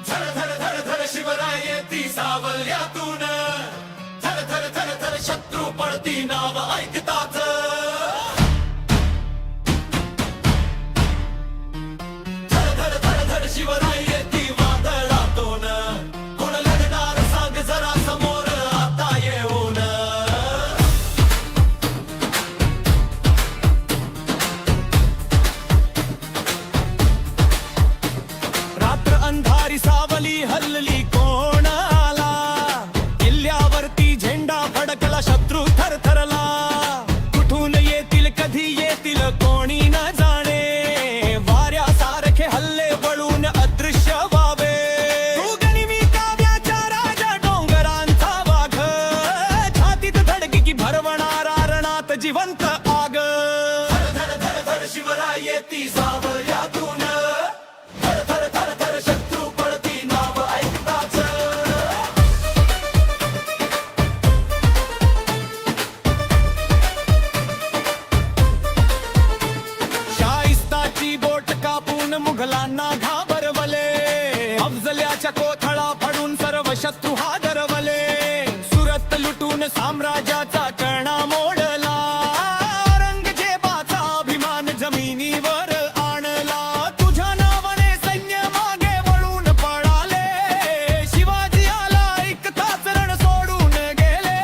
धर धर धर धर शिवराय येती सावल्यातून, धर धर धर धर शत्रू पडती नाव ऐकतात. धर धर धर धर शिवराय येती वादळातून, कोण लढणार सांग जरा समोर आता येऊन. रात्र अंधारी सावली हल्ली कोण आला, किल्ल्यावरती झेंडा फडकला शत्रू थरथरला. कुठून येतील कधी येतील कोणी न जाणे, वाऱ्यासारखे हल्ले वळून अदृश्य व्हावे. तू गनिमी काव्याच्या राजा डोंगरांचा वाघ, छातीत धडकी की भरवणारा रणात जिवंत आग. धर धर धर धर शिवराय येती सावल्यातून, धर धर धर धर शत्रू पडती नाव ऐकताच. शाहिस्ताची बोट कापून मुघलांना घाबरवले, अफजल्याच्या कोथळा फाडून सर्व शत्रू हादरवले. सुरत लुटून साम्राज्याचा कणा मोडला, औरंगजेबाचा अभिमान जमिनीवर आणला. तुझ्या नावाने सैन्य मागे वळून पळाले, शिवाजी आला ऐकताच रण सोडून गेले.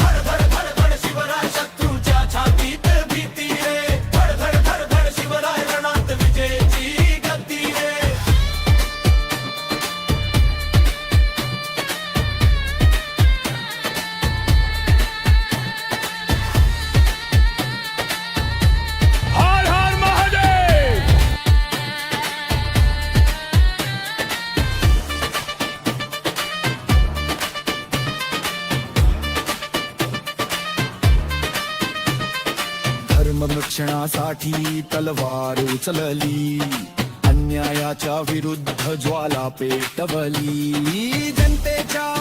धड धड धड धड शिवराय शत्रूच्या छातीत भीती रे, धड धड धड धड शिवराय रणात विजयाची गती रे. हर हर महादेव. धर्मरक्षणासाठी तलवार उचलली, अन्यायाच्या विरुद्ध ज्वाला पेटवली. जनतेच्या